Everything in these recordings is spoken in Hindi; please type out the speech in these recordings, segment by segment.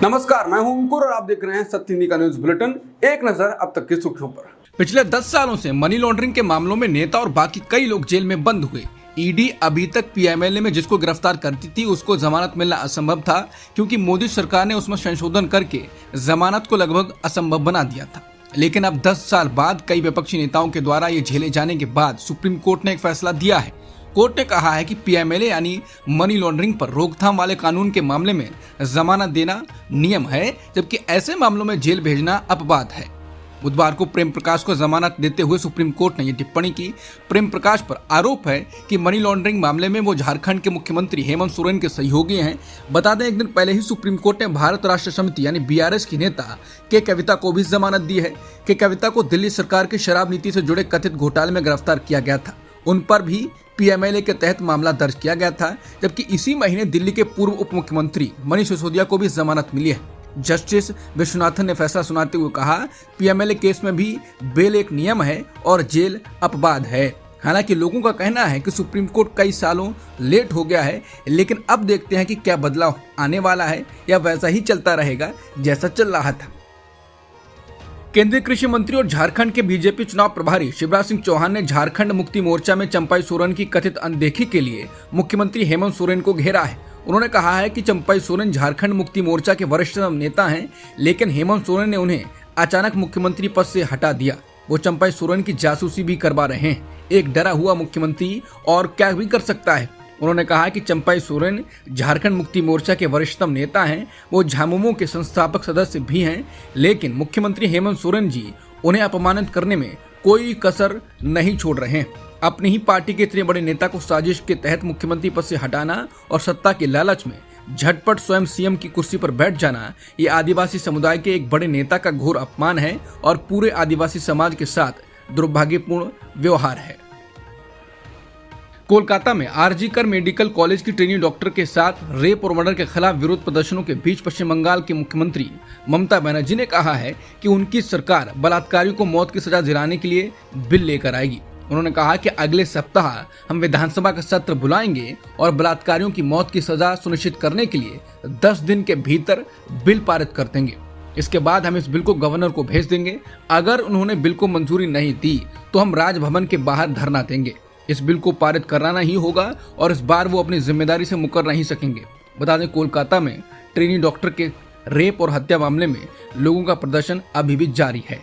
नमस्कार, मैं हूं अंकुर और आप देख रहे हैं सत्य हिंदी का न्यूज बुलेटिन। एक नजर अब तक की सुर्खियों पर। पिछले 10 सालों से मनी लॉन्ड्रिंग के मामलों में नेता और बाकी कई लोग जेल में बंद हुए। ईडी अभी तक पीएमएलए में जिसको गिरफ्तार करती थी उसको जमानत मिलना असंभव था, क्योंकि मोदी सरकार ने उसमें संशोधन करके जमानत को लगभग असंभव बना दिया था। लेकिन अब 10 साल बाद कई विपक्षी नेताओं के द्वारा ये झेले जाने के बाद सुप्रीम कोर्ट ने एक फैसला दिया है। कोर्ट ने कहा है कि पीएमएलए यानी मनी लॉन्ड्रिंग पर रोकथाम वाले कानून के मामले में जमानत देना नियम है, जबकि ऐसे मामलों में जेल भेजना अपवाद है। बुधवार को प्रेम प्रकाश को जमानत देते हुए सुप्रीम कोर्ट ने यह टिप्पणी की। प्रेम प्रकाश पर आरोप है कि मनी लॉन्ड्रिंग मामले में वो झारखंड के मुख्यमंत्री हेमंत सोरेन के सहयोगी हैं। बता दें, एक दिन पहले ही सुप्रीम कोर्ट ने भारत राष्ट्र समिति यानी बीआरएस की नेता के कविता को भी जमानत दी है। के कविता को दिल्ली सरकार की शराब नीति से जुड़े कथित घोटाले में गिरफ्तार किया गया था। उन पर भी पीएमएलए के तहत मामला दर्ज किया गया था, जबकि इसी महीने दिल्ली के पूर्व उप मुख्यमंत्री मनीष सिसोदिया को भी जमानत मिली है। जस्टिस विश्वनाथन ने फैसला सुनाते हुए कहा, पीएमएलए केस में भी बेल एक नियम है और जेल अपवाद है। हालांकि लोगों का कहना है कि सुप्रीम कोर्ट कई सालों लेट हो गया है, लेकिन अब देखते हैं कि क्या बदलाव आने वाला है या वैसा ही चलता रहेगा जैसा चल रहा था। केंद्रीय कृषि मंत्री और झारखंड के बीजेपी चुनाव प्रभारी शिवराज सिंह चौहान ने झारखंड मुक्ति मोर्चा में चंपाई सोरेन की कथित अनदेखी के लिए मुख्यमंत्री हेमंत सोरेन को घेरा है। उन्होंने कहा है कि चंपाई सोरेन झारखंड मुक्ति मोर्चा के वरिष्ठ नेता हैं, लेकिन हेमंत सोरेन ने उन्हें अचानक मुख्यमंत्री पद से हटा दिया। वो चंपाई सोरेन की जासूसी भी करवा रहे हैं। एक डरा हुआ मुख्यमंत्री और क्या भी कर सकता है। उन्होंने कहा कि चंपाई सोरेन झारखंड मुक्ति मोर्चा के वरिष्ठतम नेता हैं, वो झामुमो के संस्थापक सदस्य भी हैं, लेकिन मुख्यमंत्री हेमंत सोरेन जी उन्हें अपमानित करने में कोई कसर नहीं छोड़ रहे हैं। अपनी ही पार्टी के इतने बड़े नेता को साजिश के तहत मुख्यमंत्री पद से हटाना और सत्ता के लालच में झटपट स्वयं सीएम की कुर्सी पर बैठ जाना, ये आदिवासी समुदाय के एक बड़े नेता का घोर अपमान है और पूरे आदिवासी समाज के साथ दुर्भाग्यपूर्ण व्यवहार है। कोलकाता में आरजीकर मेडिकल कॉलेज की ट्रेनी डॉक्टर के साथ रेप और मर्डर के खिलाफ विरोध प्रदर्शनों के बीच पश्चिम बंगाल की मुख्यमंत्री ममता बनर्जी ने कहा है कि उनकी सरकार बलात्कारियों को मौत की सजा दिलाने के लिए बिल लेकर आएगी। उन्होंने कहा कि अगले सप्ताह हम विधानसभा का सत्र बुलाएंगे और बलात्कारियों की मौत की सजा सुनिश्चित करने के लिए 10 दिन के भीतर बिल पारित कर देंगे। इसके बाद हम इस बिल को गवर्नर को भेज देंगे। अगर उन्होंने बिल को मंजूरी नहीं दी तो हम राजभवन के बाहर धरना देंगे। इस बिल को पारित कराना ही होगा और इस बार वो अपनी जिम्मेदारी से मुकर नहीं सकेंगे। बता दें, कोलकाता में ट्रेनी डॉक्टर के रेप और हत्या मामले में लोगों का प्रदर्शन अभी भी जारी है।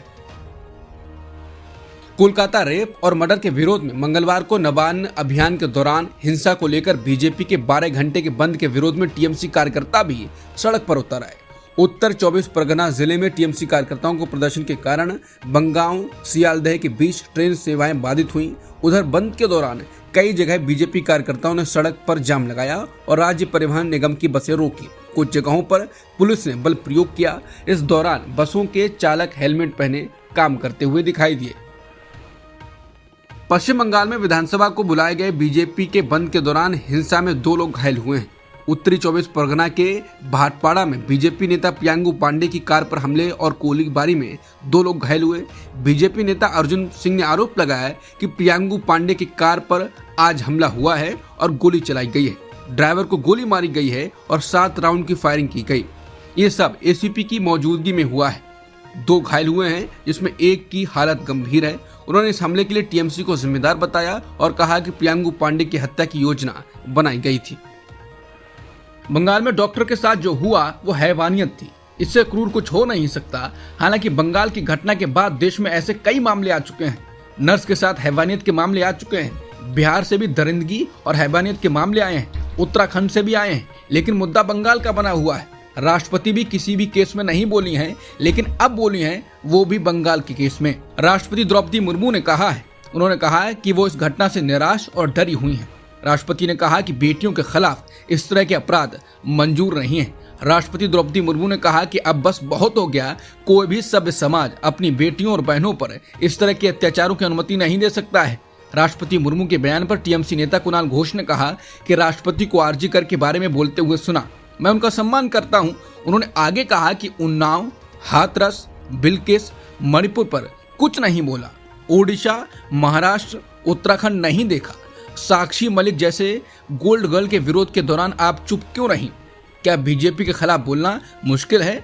कोलकाता रेप और मर्डर के विरोध में मंगलवार को नबार्न अभियान के दौरान हिंसा को लेकर बीजेपी के 12 घंटे के बंद के विरोध में टीएमसी कार्यकर्ता भी सड़क पर उतर आए। उत्तर 24 परगना जिले में टीएमसी कार्यकर्ताओं को प्रदर्शन के कारण बंगांव सियालदह के बीच ट्रेन सेवाएं बाधित हुई। उधर बंद के दौरान कई जगह बीजेपी कार्यकर्ताओं ने सड़क पर जाम लगाया और राज्य परिवहन निगम की बसें रोकी। कुछ जगहों पर पुलिस ने बल प्रयोग किया। इस दौरान बसों के चालक हेलमेट पहने काम करते हुए दिखाई दिए। पश्चिम बंगाल में विधानसभा को बुलाए गए बीजेपी के बंद के दौरान हिंसा में 2 लोग घायल हुए हैं। उत्तरी 24 परगना के भाटपाड़ा में बीजेपी नेता प्रियांगु पांडे की कार पर हमले और गोलीबारी में 2 लोग घायल हुए। बीजेपी नेता अर्जुन सिंह ने आरोप लगाया कि प्रियांगु पांडे की कार पर आज हमला हुआ है और गोली चलाई गई है। ड्राइवर को गोली मारी गई है और 7 राउंड की फायरिंग की गई। ये सब एसीपी की मौजूदगी में हुआ है। 2 घायल हुए हैं, जिसमें एक की हालत गंभीर है। उन्होंने इस हमले के लिए टीएमसी को जिम्मेदार बताया और कहा कि प्रियांगु पांडे की हत्या की योजना बनाई गई थी। बंगाल में डॉक्टर के साथ जो हुआ वो हैवानियत थी, इससे क्रूर कुछ हो नहीं सकता। हालांकि बंगाल की घटना के बाद देश में ऐसे कई मामले आ चुके हैं। नर्स के साथ हैवानियत के मामले आ चुके हैं। बिहार से भी दरिंदगी और हैवानियत के मामले आए हैं। उत्तराखंड से भी आए हैं, लेकिन मुद्दा बंगाल का बना हुआ है। राष्ट्रपति भी किसी भी केस में नहीं बोली हैं, लेकिन अब बोली हैं, वो भी बंगाल के केस में। राष्ट्रपति द्रौपदी मुर्मू ने कहा है, उन्होंने कहा है कि वो इस घटना से निराश और डरी हुई हैं। राष्ट्रपति ने कहा कि बेटियों के खिलाफ इस तरह के अपराध मंजूर नहीं है। राष्ट्रपति द्रौपदी मुर्मू ने कहा कि अब बस बहुत हो गया। कोई भी सभ्य समाज अपनी बेटियों और बहनों पर इस तरह के अत्याचारों की अनुमति नहीं दे सकता है। राष्ट्रपति मुर्मू के बयान पर टीएमसी नेता कुणाल घोष ने कहा कि राष्ट्रपति को आरजीकर के बारे में बोलते हुए सुना, मैं उनका सम्मान करता हूं। उन्होंने आगे कहा कि उन्नाव, हाथरस, बिलकेस, मणिपुर पर कुछ नहीं बोला। ओडिशा, महाराष्ट्र, उत्तराखंड नहीं देखा। साक्षी मलिक जैसे गोल्ड गर्ल के विरोध के दौरान आप चुप क्यों रहीं? क्या बीजेपी के खिलाफ बोलना मुश्किल है?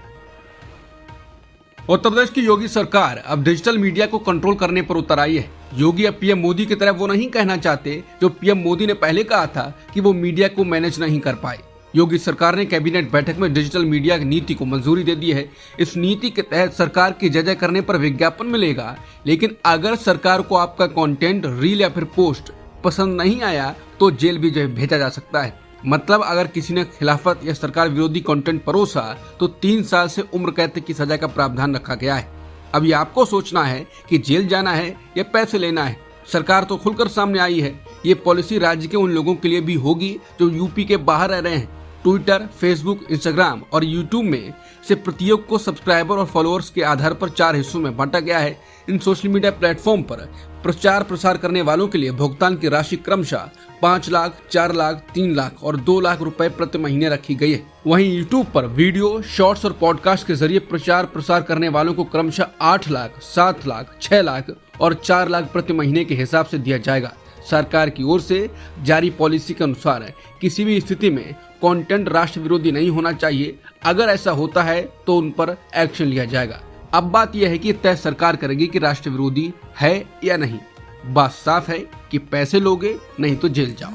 उत्तर प्रदेश की योगी सरकार अब डिजिटल मीडिया को कंट्रोल करने पर उतर आई है। योगी अब पीएम मोदी की तरह वो नहीं कहना चाहते जो पीएम मोदी ने पहले कहा था कि वो मीडिया को मैनेज नहीं कर पाए। योगी सरकार ने कैबिनेट बैठक में डिजिटल मीडिया की नीति को मंजूरी दे दी है। इस नीति के तहत सरकार की जय करने पर विज्ञापन मिलेगा, लेकिन अगर सरकार को आपका कंटेंट, रील या फिर पोस्ट पसंद नहीं आया तो जेल भी भेजा जा सकता है। मतलब अगर किसी ने खिलाफत या सरकार विरोधी कंटेंट परोसा तो 3 साल से उम्र कैद की सजा का प्रावधान रखा गया है। अब ये आपको सोचना है कि जेल जाना है या पैसे लेना है। सरकार तो खुलकर सामने आई है। ये पॉलिसी राज्य के उन लोगों के लिए भी होगी जो यूपी के बाहर रह रहे हैं। ट्विटर, फेसबुक, इंस्टाग्राम और यूट्यूब में से प्रत्येक को सब्सक्राइबर और फॉलोअर्स के आधार पर 4 हिस्सों में बांटा गया है। इन सोशल मीडिया प्लेटफॉर्म पर प्रचार प्रसार करने वालों के लिए भुगतान की राशि क्रमशः 5 लाख, 4 लाख, 3 लाख और 2 लाख रुपए प्रति महीने रखी गई है। वहीं यूट्यूब पर वीडियो, शॉर्ट्स और पॉडकास्ट के जरिए प्रचार प्रसार करने वालों को क्रमशः 8 लाख, 7 लाख, 6 लाख और 4 लाख प्रति महीने के हिसाब से दिया जाएगा। सरकार की ओर से जारी पॉलिसी के अनुसार किसी भी स्थिति में कंटेंट राष्ट्र विरोधी नहीं होना चाहिए। अगर ऐसा होता है तो उन पर एक्शन लिया जाएगा। अब बात यह है कि तय सरकार करेगी कि राष्ट्र विरोधी है या नहीं। बात साफ है कि पैसे लोगे नहीं तो जेल जाओ।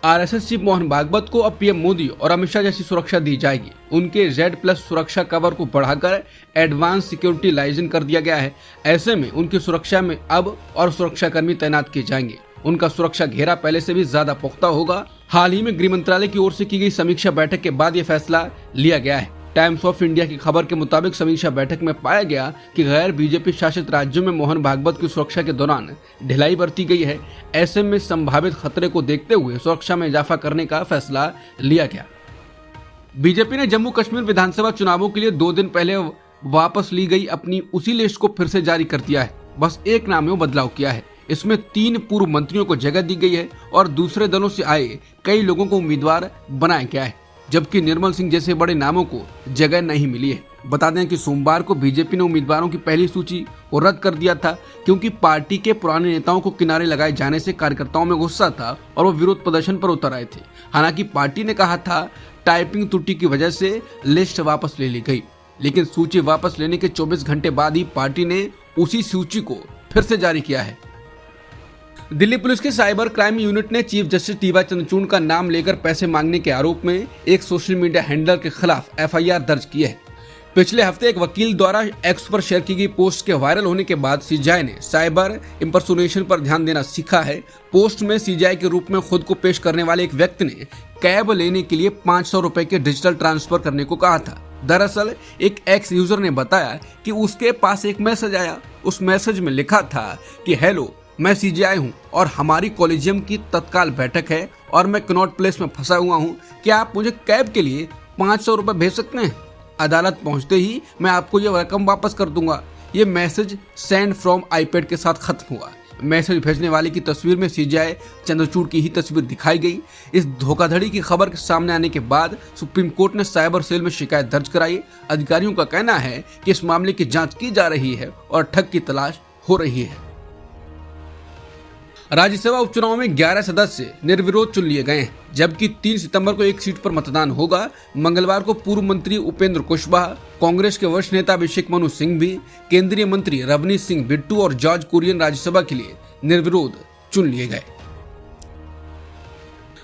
आरएसएस चीफ मोहन भागवत को अब पीएम मोदी और अमित शाह जैसी सुरक्षा दी जाएगी। उनके Z+ सुरक्षा कवर को बढ़ाकर एडवांस सिक्योरिटी लाइसेंस कर दिया गया है। ऐसे में उनकी सुरक्षा में अब और सुरक्षाकर्मी तैनात किए जाएंगे। उनका सुरक्षा घेरा पहले से भी ज्यादा पुख्ता होगा। हाल ही में गृह मंत्रालय की ओर से की गई समीक्षा बैठक के बाद यह फैसला लिया गया है। टाइम्स ऑफ इंडिया की खबर के मुताबिक समीक्षा बैठक में पाया गया कि गैर बीजेपी शासित राज्यों में मोहन भागवत की सुरक्षा के दौरान ढिलाई बरती गई है। ऐसे में संभावित खतरे को देखते हुए सुरक्षा में इजाफा करने का फैसला लिया गया। बीजेपी ने जम्मू कश्मीर विधानसभा चुनावों के लिए 2 दिन पहले वापस ली गई अपनी उसी लिस्ट को फिर से जारी कर दिया है। बस एक नाम में बदलाव किया है। इसमें 3 पूर्व मंत्रियों को जगह दी गई है और दूसरे दलों से आए कई लोगों को उम्मीदवार बनाया गया है, जबकि निर्मल सिंह जैसे बड़े नामों को जगह नहीं मिली है। बता दें कि सोमवार को बीजेपी ने उम्मीदवारों की पहली सूची को रद्द कर दिया था, क्योंकि पार्टी के पुराने नेताओं को किनारे लगाए जाने से कार्यकर्ताओं में गुस्सा था और वो विरोध प्रदर्शन पर उतर आए थे। हालांकि पार्टी ने कहा था टाइपिंग त्रुटि की वजह से लिस्ट वापस ले ली गई, लेकिन सूची वापस लेने के 24 घंटे बाद ही पार्टी ने उसी सूची को फिर से जारी किया है। दिल्ली पुलिस के साइबर क्राइम यूनिट ने चीफ जस्टिस टी.वाई. चंद्रचूड़ का नाम लेकर पैसे मांगने के आरोप में एक सोशल मीडिया हैंडलर के खिलाफ FIR दर्ज की है। पिछले हफ्ते एक वकील द्वारा एक्स पर शेयर की गई पोस्ट के वायरल होने के बाद CJI ने साइबर इंपर्सोनेशन पर ध्यान देना सीखा है। पोस्ट में CJI के रूप में खुद को पेश करने वाले एक व्यक्ति ने कैब लेने के लिए 500 रुपए के डिजिटल ट्रांसफर करने को कहा था। दरअसल एक एक्स यूजर ने बताया कि उसके पास एक मैसेज आया। उस मैसेज में लिखा था कि हेलो, मैं CJI हूँ और हमारी कॉलेजियम की तत्काल बैठक है और मैं कनॉट प्लेस में फंसा हुआ हूँ। क्या आप मुझे कैब के लिए 500 रुपए भेज सकते हैं? अदालत पहुँचते ही मैं आपको ये रकम वापस कर दूंगा। ये मैसेज सेंड फ्रॉम iPad के साथ खत्म हुआ। मैसेज भेजने वाले की तस्वीर में CJI चंद्रचूड़ की ही तस्वीर दिखाई गई। इस धोखाधड़ी की खबर के सामने आने के बाद सुप्रीम कोर्ट ने साइबर सेल में शिकायत दर्ज कराई। अधिकारियों का कहना है कि इस मामले की जांच की जा रही है और ठग की तलाश हो रही है। राज्यसभा उपचुनाव में 11 सदस्य निर्विरोध चुन लिए गए हैं, जबकि 3 सितंबर को एक सीट पर मतदान होगा। मंगलवार को पूर्व मंत्री उपेंद्र कुशवाहा, कांग्रेस के वरिष्ठ नेता अभिषेक मनु सिंघवी, केंद्रीय मंत्री रवनीत सिंह बिट्टू और जॉर्ज कुरियन राज्यसभा के लिए निर्विरोध चुन लिए गए।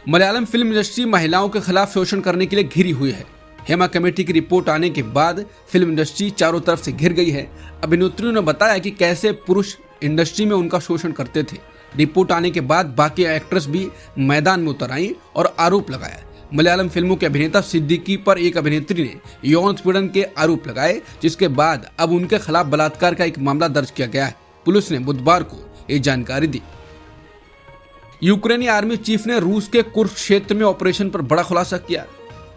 मलयालम फिल्म इंडस्ट्री महिलाओं के खिलाफ शोषण करने के लिए घिरी हुई है। हेमा कमेटी की रिपोर्ट आने के बाद फिल्म इंडस्ट्री चारों तरफ से घिर गई है। अभिनेत्रियों ने बताया कि कैसे पुरुष इंडस्ट्री में उनका शोषण करते थे। रिपोर्ट आने के बाद बाकी एक्ट्रेस भी मैदान में उतर आई और आरोप लगाया। मलयालम फिल्मों के अभिनेता सिद्दीकी पर एक अभिनेत्री ने यौन उत्पीड़न के आरोप लगाए, जिसके बाद अब उनके खिलाफ बलात्कार का एक मामला दर्ज किया गया है। पुलिस ने बुधवार को ये जानकारी दी। यूक्रेनी आर्मी चीफ ने रूस के कुर्स्क क्षेत्र में ऑपरेशन पर बड़ा खुलासा किया।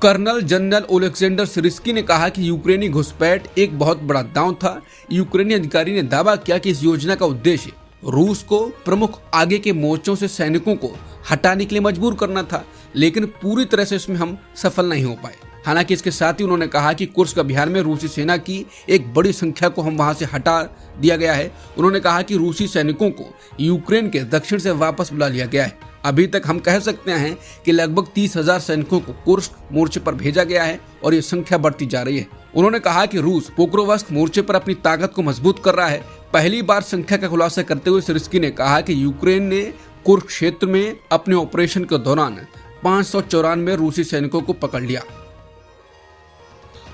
कर्नल जनरल ओलेक्जेंडर सिरिस्की ने कहा कि यूक्रेनी घुसपैठ एक बहुत बड़ा दांव था। यूक्रेनी अधिकारी ने दावा किया कि इस योजना का उद्देश्य रूस को प्रमुख आगे के मोर्चों से सैनिकों को हटाने के लिए मजबूर करना था, लेकिन पूरी तरह से इसमें हम सफल नहीं हो पाए। हालांकि इसके साथ ही उन्होंने कहा कि कुर्स्क अभियान में रूसी सेना की एक बड़ी संख्या को हम वहां से हटा दिया गया है। उन्होंने कहा कि रूसी सैनिकों को यूक्रेन के दक्षिण से वापस बुला लिया गया है। अभी तक हम कह सकते हैं कि लगभग 30,000 सैनिकों को कुर्स्क मोर्चे पर भेजा गया है और ये संख्या बढ़ती जा रही है। उन्होंने कहा कि रूस पोक्रोवस्क मोर्चे पर अपनी ताकत को मजबूत कर रहा है। पहली बार संख्या का खुलासा करते हुए सिरस्की ने कहा कि यूक्रेन ने कुर्स्क क्षेत्र में अपने ऑपरेशन के दौरान 594 रूसी सैनिकों को पकड़ लिया।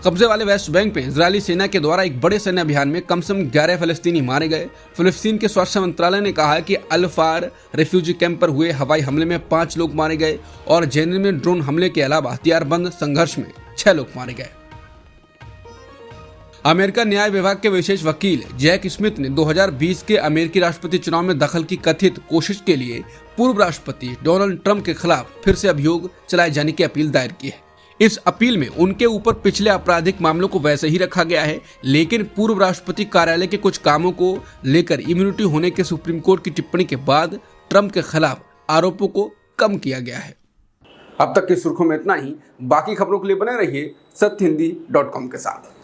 कब्जे वाले वेस्ट बैंक में इजरायली सेना के द्वारा एक बड़े सैन्य अभियान में कम से कम 11 फलस्तीनी मारे गए। फिलिस्तीन के स्वास्थ्य मंत्रालय ने कहा कि अल-फार रेफ्यूजी कैंप पर हुए हवाई हमले में 5 लोग मारे गए और जेनिन में ड्रोन हमले के अलावा हथियारबंद संघर्ष में 6 लोग मारे गए। अमेरिका न्याय विभाग के विशेष वकील जैक स्मिथ ने 2020 के अमेरिकी राष्ट्रपति चुनाव में दखल की कथित कोशिश के लिए पूर्व राष्ट्रपति डोनाल्ड ट्रंप के खिलाफ फिर से अभियोग चलाए जाने की अपील दायर की है। इस अपील में उनके ऊपर पिछले आपराधिक मामलों को वैसे ही रखा गया है, लेकिन पूर्व राष्ट्रपति कार्यालय के कुछ कामों को लेकर इम्यूनिटी होने के सुप्रीम कोर्ट की टिप्पणी के बाद ट्रंप के खिलाफ आरोपों को कम किया गया है। अब तक की सुर्खियों में इतना ही। बाकी खबरों के लिए बने रहिए सत्यहिंदी.com के साथ।